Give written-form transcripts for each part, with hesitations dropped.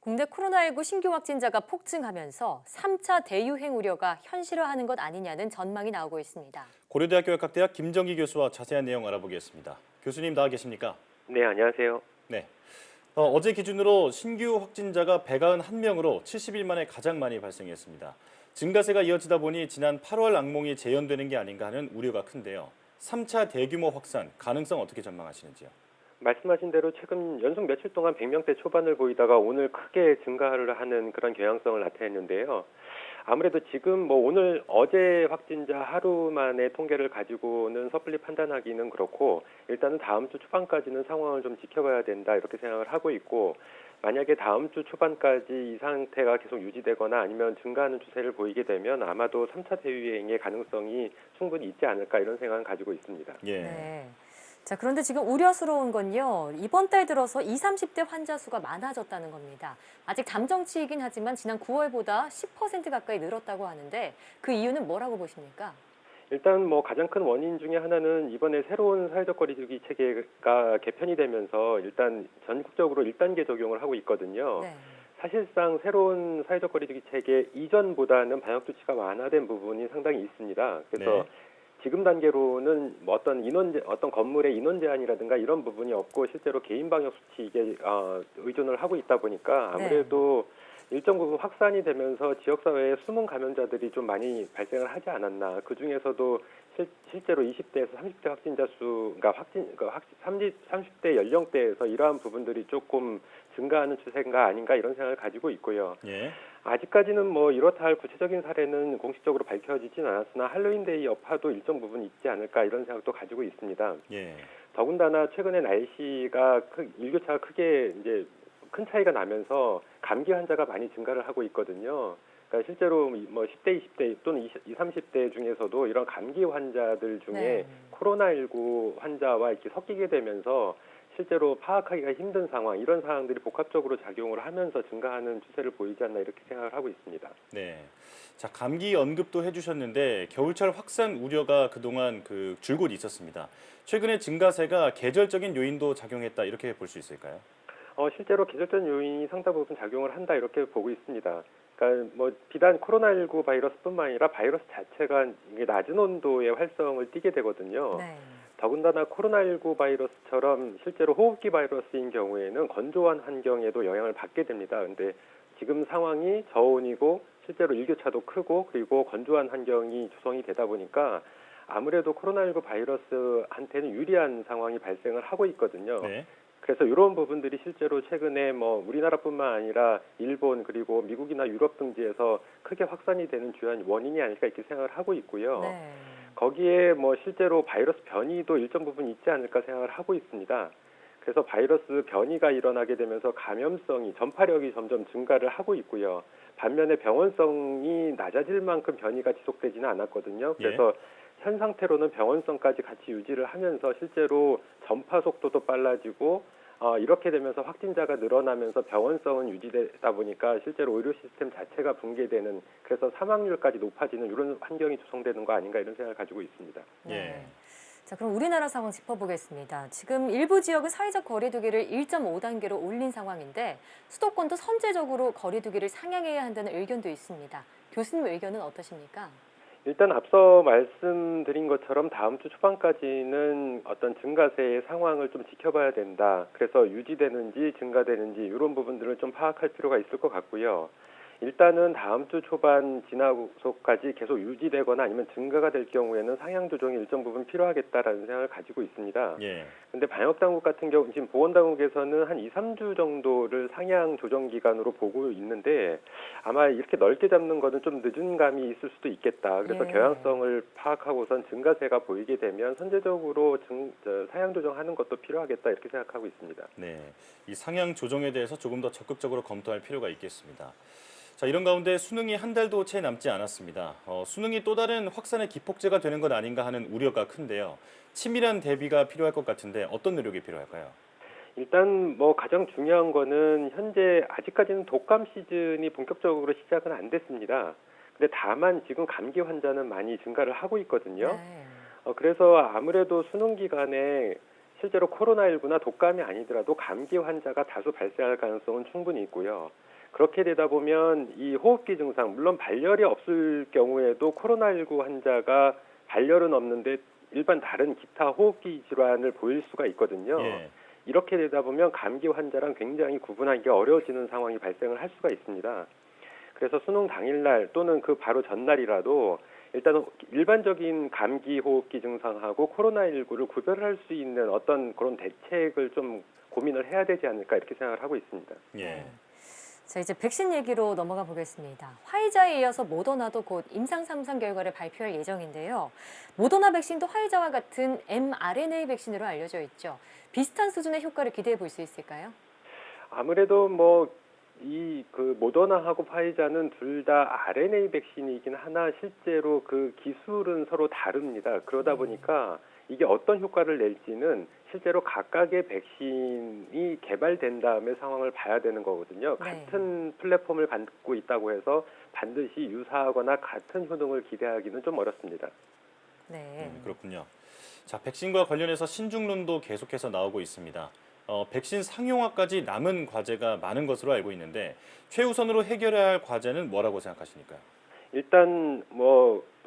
국내 코로나19 신규 확진자가 폭증하면서 3차 대유행 우려가 현실화하는 것 아니냐는 전망이 나오고 있습니다. 고려대학교 역학대학 김정기 교수와 자세한 내용 알아보겠습니다. 교수님 나와 계십니까? 네, 안녕하세요. 네. 어제 기준으로 신규 확진자가 191명으로 70일 만에 가장 많이 발생했습니다. 증가세가 이어지다 보니 지난 8월 악몽이 재현되는 게 아닌가 하는 우려가 큰데요. 3차 대규모 확산 가능성 어떻게 전망하시는지요? 말씀하신 대로 최근 연속 며칠 동안 100명대 초반을 보이다가 오늘 크게 증가를 하는 그런 경향성을 나타냈는데요. 아무래도 지금 오늘 어제 확진자 하루 만에 통계를 가지고는 섣불리 판단하기는 그렇고 일단은 다음 주 초반까지는 상황을 좀 지켜봐야 된다 이렇게 생각을 하고 있고 만약에 다음 주 초반까지 이 상태가 계속 유지되거나 아니면 증가하는 추세를 보이게 되면 아마도 3차 대유행의 가능성이 충분히 있지 않을까 이런 생각을 가지고 있습니다. 예. 네. 자, 그런데 지금 우려스러운 건요. 이번 달 들어서 20, 30대 환자 수가 많아졌다는 겁니다. 아직 잠정치이긴 하지만 지난 9월보다 10% 가까이 늘었다고 하는데 그 이유는 뭐라고 보십니까? 일단 가장 큰 원인 중에 하나는 이번에 새로운 사회적 거리두기 체계가 개편이 되면서 일단 전국적으로 1단계 적용을 하고 있거든요. 네. 사실상 새로운 사회적 거리두기 체계 이전보다는 방역 조치가 완화된 부분이 상당히 있습니다. 그래서 네. 지금 단계로는 어떤 건물의 인원 제한이라든가 이런 부분이 없고 실제로 개인 방역 수칙에 의존을 하고 있다 보니까 아무래도 일정 부분 확산이 되면서 지역사회에 숨은 감염자들이 좀 많이 발생을 하지 않았나. 그 중에서도 실제로 20대에서 30대 확진자 수가 30대 연령대에서 이러한 부분들이 조금 증가하는 추세인가 아닌가 이런 생각을 가지고 있고요. 예. 아직까지는 이렇다 할 구체적인 사례는 공식적으로 밝혀지진 않았으나 할로윈데이 여파도 일정 부분 있지 않을까 이런 생각도 가지고 있습니다. 예. 더군다나 최근에 날씨가 일교차가 크게 이제 큰 차이가 나면서 감기 환자가 많이 증가를 하고 있거든요. 그러니까 실제로 10대, 20대 또는 20, 30대 중에서도 이런 감기 환자들 중에 코로나19 환자와 이렇게 섞이게 되면서 실제로 파악하기가 힘든 상황, 이런 상황들이 복합적으로 작용을 하면서 증가하는 추세를 보이지 않나 이렇게 생각을 하고 있습니다. 네. 자, 감기 언급도 해주셨는데 겨울철 확산 우려가 그동안 줄곧 있었습니다. 최근에 증가세가 계절적인 요인도 작용했다 이렇게 볼 수 있을까요? 실제로 계절적 요인이 상당 부분 작용을 한다 이렇게 보고 있습니다. 그러니까 비단 코로나19 바이러스뿐만 아니라 바이러스 자체가 이게 낮은 온도의 활성을 띠게 되거든요. 네. 더군다나 코로나19 바이러스처럼 실제로 호흡기 바이러스인 경우에는 건조한 환경에도 영향을 받게 됩니다. 그런데 지금 상황이 저온이고 실제로 일교차도 크고 그리고 건조한 환경이 조성이 되다 보니까 아무래도 코로나19 바이러스한테는 유리한 상황이 발생을 하고 있거든요. 네. 그래서 이런 부분들이 실제로 최근에 우리나라뿐만 아니라 일본 그리고 미국이나 유럽 등지에서 크게 확산이 되는 주요한 원인이 아닐까 이렇게 생각을 하고 있고요. 네. 거기에 실제로 바이러스 변이도 일정 부분 있지 않을까 생각을 하고 있습니다. 그래서 바이러스 변이가 일어나게 되면서 감염성이 전파력이 점점 증가를 하고 있고요. 반면에 병원성이 낮아질 만큼 변이가 지속되지는 않았거든요. 그래서 현 상태로는 병원성까지 같이 유지를 하면서 실제로 전파 속도도 빨라지고 이렇게 되면서 확진자가 늘어나면서 병원성은 유지되다 보니까 실제로 의료 시스템 자체가 붕괴되는 그래서 사망률까지 높아지는 이런 환경이 조성되는 거 아닌가 이런 생각을 가지고 있습니다. 네. 자, 그럼 우리나라 상황 짚어보겠습니다. 지금 일부 지역은 사회적 거리두기를 1.5단계로 올린 상황인데 수도권도 선제적으로 거리두기를 상향해야 한다는 의견도 있습니다. 교수님 의견은 어떠십니까? 일단 앞서 말씀드린 것처럼 다음 주 초반까지는 어떤 증가세의 상황을 좀 지켜봐야 된다. 그래서 유지되는지 증가되는지 이런 부분들을 좀 파악할 필요가 있을 것 같고요. 일단은 다음 주 초반 지나고서까지 계속 유지되거나 아니면 증가가 될 경우에는 상향 조정이 일정 부분 필요하겠다라는 생각을 가지고 있습니다. 그런데 방역 당국 같은 경우 지금 보건 당국에서는 한 2, 3주 정도를 상향 조정 기간으로 보고 있는데 아마 이렇게 넓게 잡는 거는 좀 늦은 감이 있을 수도 있겠다. 그래서 경향성을 파악하고선 증가세가 보이게 되면 선제적으로 상향 조정하는 것도 필요하겠다 이렇게 생각하고 있습니다. 네. 이 상향 조정에 대해서 조금 더 적극적으로 검토할 필요가 있겠습니다. 자, 이런 가운데 수능이 한 달도 채 남지 않았습니다. 수능이 또 다른 확산의 기폭제가 되는 것 아닌가 하는 우려가 큰데요. 치밀한 대비가 필요할 것 같은데 어떤 노력이 필요할까요? 일단 가장 중요한 거는 현재 아직까지는 독감 시즌이 본격적으로 시작은 안 됐습니다. 근데 다만 지금 감기 환자는 많이 증가를 하고 있거든요. 그래서 아무래도 수능 기간에 실제로 코로나19나 독감이 아니더라도 감기 환자가 다수 발생할 가능성은 충분히 있고요. 그렇게 되다 보면 이 호흡기 증상, 물론 발열이 없을 경우에도 코로나19 환자가 발열은 없는데 일반 다른 기타 호흡기 질환을 보일 수가 있거든요. 예. 이렇게 되다 보면 감기 환자랑 굉장히 구분하기가 어려워지는 상황이 발생을 할 수가 있습니다. 그래서 수능 당일날 또는 그 바로 전날이라도 일단 일반적인 감기 호흡기 증상하고 코로나19를 구별할 수 있는 어떤 그런 대책을 좀 고민을 해야 되지 않을까 이렇게 생각을 하고 있습니다. 예. 자, 이제 백신 얘기로 넘어가 보겠습니다. 화이자에 이어서 모더나도 곧 임상 3상 결과를 발표할 예정인데요. 모더나 백신도 화이자와 같은 mRNA 백신으로 알려져 있죠. 비슷한 수준의 효과를 기대해 볼 수 있을까요? 아무래도 이 모더나하고 파이자는 둘 다 RNA 백신이긴 하나 실제로 그 기술은 서로 다릅니다. 그러다 보니까 이게 어떤 효과를 낼지는 실제로 각각의 백신이 개발된 다음에 상황을 봐야 되는 거거든요. 네. 같은 플랫폼을 갖고 있다고 해서 반드시 유사하거나 같은 효능을 기대하기는 좀 어렵습니다. 네. 그렇군요. 자, 백신과 관련해서 신중론도 계속해서 나오고 있습니다. 백신 상용화까지 남은 과제가 많은 것으로 알고 있는데 최우선으로 해결해야 할 과제는 뭐라고 생각하십니까? 일단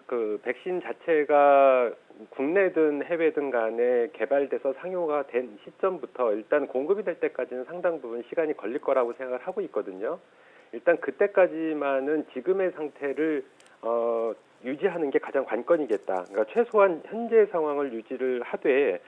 그 백신 자체가 국내든 해외든 간에 개발돼서 상용화가 된 시점부터 일단 공급이 될 때까지는 상당 부분 시간이 걸릴 거라고 생각을 하고 있거든요. 일단 그때까지만은 지금의 상태를 유지하는 게 가장 관건이겠다. 그러니까 최소한 현재 상황을 유지를 하되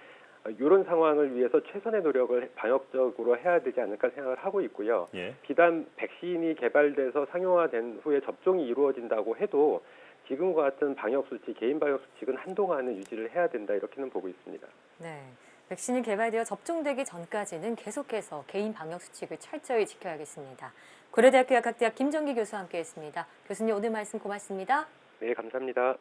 이런 상황을 위해서 최선의 노력을 방역적으로 해야 되지 않을까 생각을 하고 있고요. 예. 비단 백신이 개발돼서 상용화된 후에 접종이 이루어진다고 해도 지금과 같은 방역 수칙, 개인 방역 수칙은 한동안은 유지를 해야 된다 이렇게는 보고 있습니다. 네. 백신이 개발되어 접종되기 전까지는 계속해서 개인 방역 수칙을 철저히 지켜야겠습니다. 고려대학교 약학대학 김정기 교수와 함께했습니다. 교수님 오늘 말씀 고맙습니다. 네, 감사합니다.